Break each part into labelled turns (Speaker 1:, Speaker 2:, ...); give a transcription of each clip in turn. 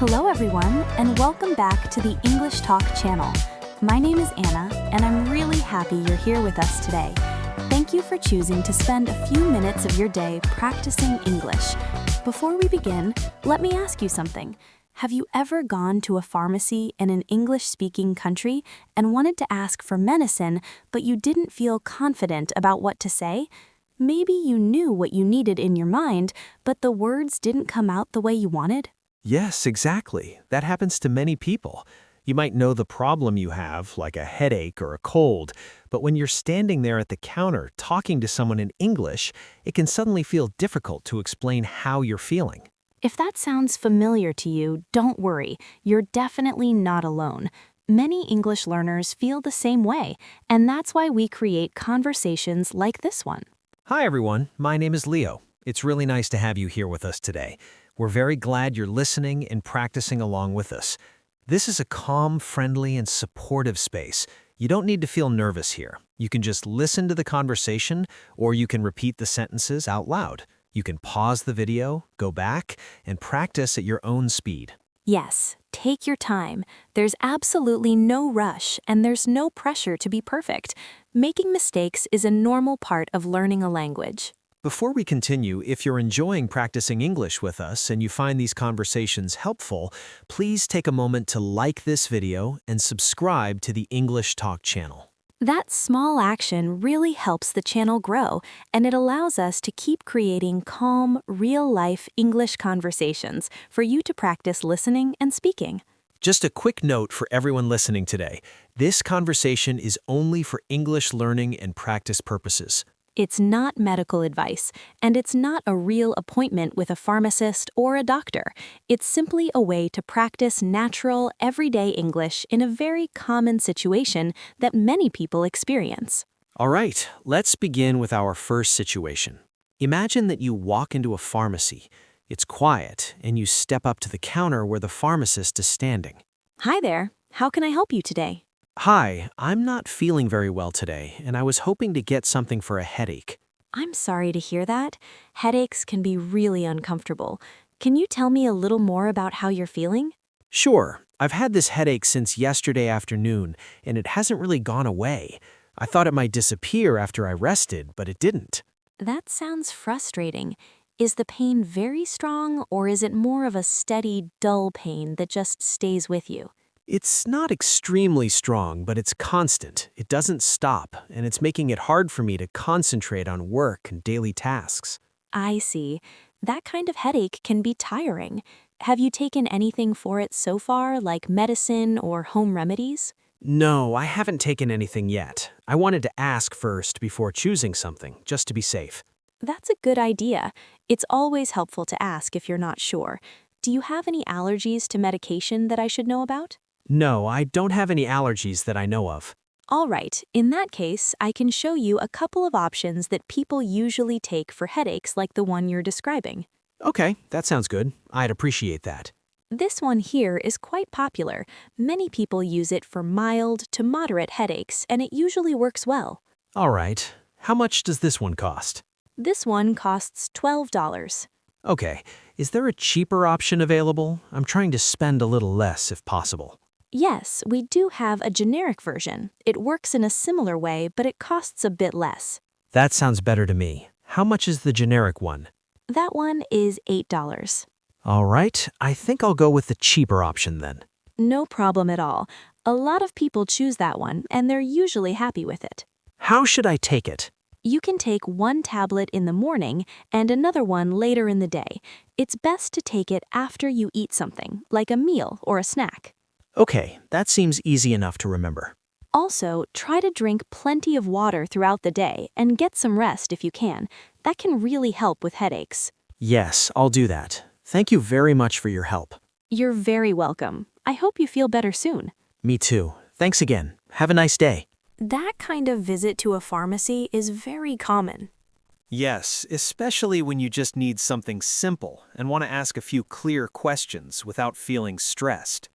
Speaker 1: Hello everyone, and welcome back to the English Talk channel. My name is Anna, and I'm really happy you're here with us today. Thank you for choosing to spend a few minutes of your day practicing English. Before we begin, let me ask you something. Have you ever gone to a pharmacy in an English-speaking country and wanted to ask for medicine, but you didn't feel confident about what to say? Maybe you knew what you needed in your mind, but the words didn't come out the way you wanted?
Speaker 2: Yes, exactly. That happens to many people. You might know the problem you have, like a headache or a cold, but when you're standing there at the counter talking to someone in English, it can suddenly feel difficult to explain how you're feeling.
Speaker 1: If that sounds familiar to you, don't worry. You're definitely not alone. Many English learners feel the same way, and that's why we create conversations like this one.
Speaker 2: Hi everyone, my name is Leo. It's really nice to have you here with us today. We're very glad you're listening and practicing along with us. This is a calm, friendly, and supportive space. You don't need to feel nervous here. You can just listen to the conversation, or you can repeat the sentences out loud. You can pause the video, go back, and practice at your own speed.
Speaker 1: Yes, take your time. There's absolutely no rush, and there's no pressure to be perfect. Making mistakes is a normal part of learning a language.
Speaker 2: Before we continue, if you're enjoying practicing English with us and you find these conversations helpful, please take a moment to like this video and subscribe to the English Talk channel.
Speaker 1: That small action really helps the channel grow, and it allows us to keep creating calm, real-life English conversations for you to practice listening and speaking.
Speaker 2: Just a quick note for everyone listening today. This conversation is only for English learning and practice purposes.
Speaker 1: It's not medical advice, and it's not a real appointment with a pharmacist or a doctor. It's simply a way to practice natural, everyday English in a very common situation that many people experience.
Speaker 2: All right, let's begin with our first situation. Imagine that you walk into a pharmacy. It's quiet, and you step up to the counter where the pharmacist is standing.
Speaker 1: Hi there. How can I help you today?
Speaker 2: Hi, I'm not feeling very well today, and I was hoping to get something for a headache.
Speaker 1: I'm sorry to hear that. Headaches can be really uncomfortable. Can you tell me a little more about how you're feeling?
Speaker 2: Sure, I've had this headache since yesterday afternoon, and it hasn't really gone away. I thought it might disappear after I rested, but it didn't.
Speaker 1: That sounds frustrating. Is the pain very strong, or is it more of a steady, dull pain that just stays with you?
Speaker 2: It's not extremely strong, but it's constant. It doesn't stop, and it's making it hard for me to concentrate on work and daily tasks.
Speaker 1: I see. That kind of headache can be tiring. Have you taken anything for it so far, like medicine or home remedies?
Speaker 2: No, I haven't taken anything yet. I wanted to ask first before choosing something, just to be safe.
Speaker 1: That's a good idea. It's always helpful to ask if you're not sure. Do you have any allergies to medication that I should know about?
Speaker 2: No, I don't have any allergies that I know of.
Speaker 1: All right, in that case, I can show you a couple of options that people usually take for headaches like the one you're describing.
Speaker 2: Okay, that sounds good. I'd appreciate that.
Speaker 1: This one here is quite popular. Many people use it for mild to moderate headaches, and it usually works well.
Speaker 2: All right, how much does this one cost?
Speaker 1: This one costs $12.
Speaker 2: Okay, is there a cheaper option available? I'm trying to spend a little less if possible.
Speaker 1: Yes, we do have a generic version. It works in a similar way, but it costs a bit less.
Speaker 2: That sounds better to me. How much is the generic one?
Speaker 1: That one is $8.
Speaker 2: All right, I think I'll go with the cheaper option then.
Speaker 1: No problem at all. A lot of people choose that one, and they're usually happy with it.
Speaker 2: How should I take it?
Speaker 1: You can take one tablet in the morning and another one later in the day. It's best to take it after you eat something, like a meal or a snack.
Speaker 2: Okay, that seems easy enough to remember.
Speaker 1: Also, try to drink plenty of water throughout the day and get some rest if you can. That can really help with headaches.
Speaker 2: Yes, I'll do that. Thank you very much for your help.
Speaker 1: You're very welcome. I hope you feel better soon.
Speaker 2: Me too. Thanks again. Have a nice day.
Speaker 1: That kind of visit to a pharmacy is very common.
Speaker 2: Yes, especially when you just need something simple and want to ask a few clear questions without feeling stressed.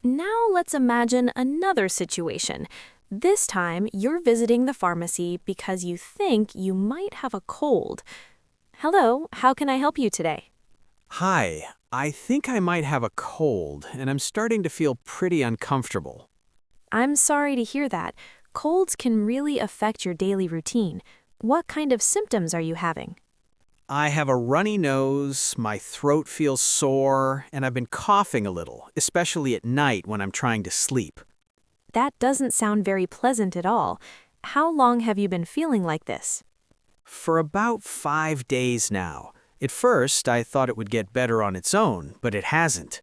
Speaker 1: Now let's imagine another situation. This time, you're visiting the pharmacy because you think you might have a cold. Hello, how can I help you today?
Speaker 2: Hi,
Speaker 3: I think I might have a cold, and I'm starting to feel pretty uncomfortable.
Speaker 1: I'm sorry to hear that. Colds can really affect your daily routine. What kind of symptoms are you having?
Speaker 3: I have a runny nose, my throat feels sore, and I've been coughing a little, especially at night when I'm trying to sleep.
Speaker 1: That doesn't sound very pleasant at all. How long have you been feeling like this?
Speaker 3: For about 5 days now. At first, I thought it would get better on its own, but it hasn't.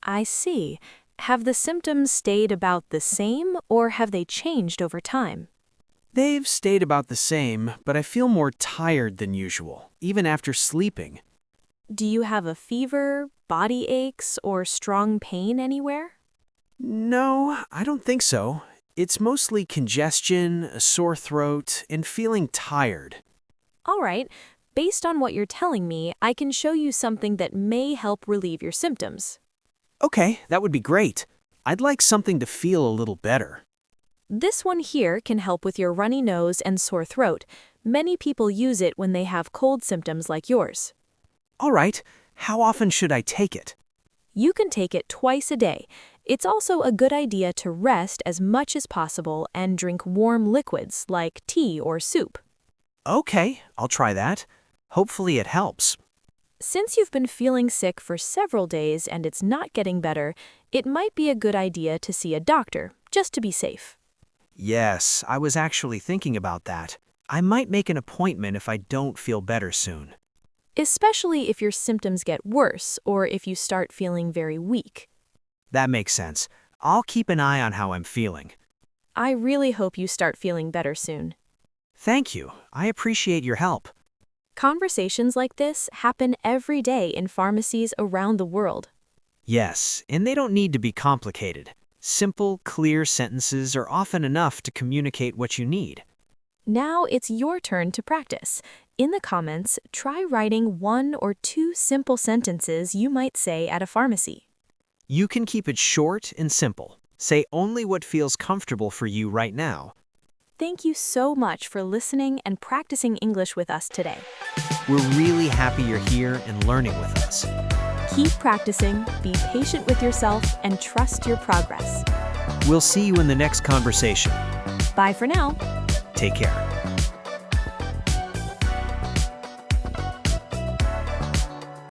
Speaker 1: I see. Have the symptoms stayed about the same, or have they changed over time?
Speaker 3: They've stayed about the same, but I feel more tired than usual, even after sleeping.
Speaker 1: Do you have a fever, body aches, or strong pain anywhere?
Speaker 3: No, I don't think so. It's mostly congestion, a sore throat, and feeling tired.
Speaker 1: All right. Based on what you're telling me, I can show you something that may help relieve your symptoms.
Speaker 3: Okay, that would be great. I'd like something to feel a little better.
Speaker 1: This one here can help with your runny nose and sore throat. Many people use it when they have cold symptoms like yours.
Speaker 3: All right, how often should I take it?
Speaker 1: You can take it twice a day. It's also a good idea to rest as much as possible and drink warm liquids like tea or soup.
Speaker 3: Okay, I'll try that. Hopefully it helps.
Speaker 1: Since you've been feeling sick for several days and it's not getting better, it might be a good idea to see a doctor, just to be safe.
Speaker 3: Yes, I was actually thinking about that. I might make an appointment if I don't feel better soon.
Speaker 1: Especially if your symptoms get worse or if you start feeling very weak.
Speaker 3: That makes sense. I'll keep an eye on how I'm feeling.
Speaker 1: I really hope you start feeling better soon.
Speaker 3: Thank you. I appreciate your help.
Speaker 1: Conversations like this happen every day in pharmacies around the world.
Speaker 3: Yes, and they don't need to be complicated. Simple, clear sentences are often enough to communicate what you need.
Speaker 1: Now it's your turn to practice. In the comments, try writing 1 or 2 simple sentences you might say at a pharmacy.
Speaker 3: You can keep it short and simple. Say only what feels comfortable for you right now.
Speaker 1: Thank you so much for listening and practicing English with us today.
Speaker 3: We're really happy you're here and learning with us.
Speaker 1: Keep practicing, be patient with yourself, and trust your progress.
Speaker 3: We'll see you in the next conversation.
Speaker 1: Bye for now.
Speaker 3: Take care.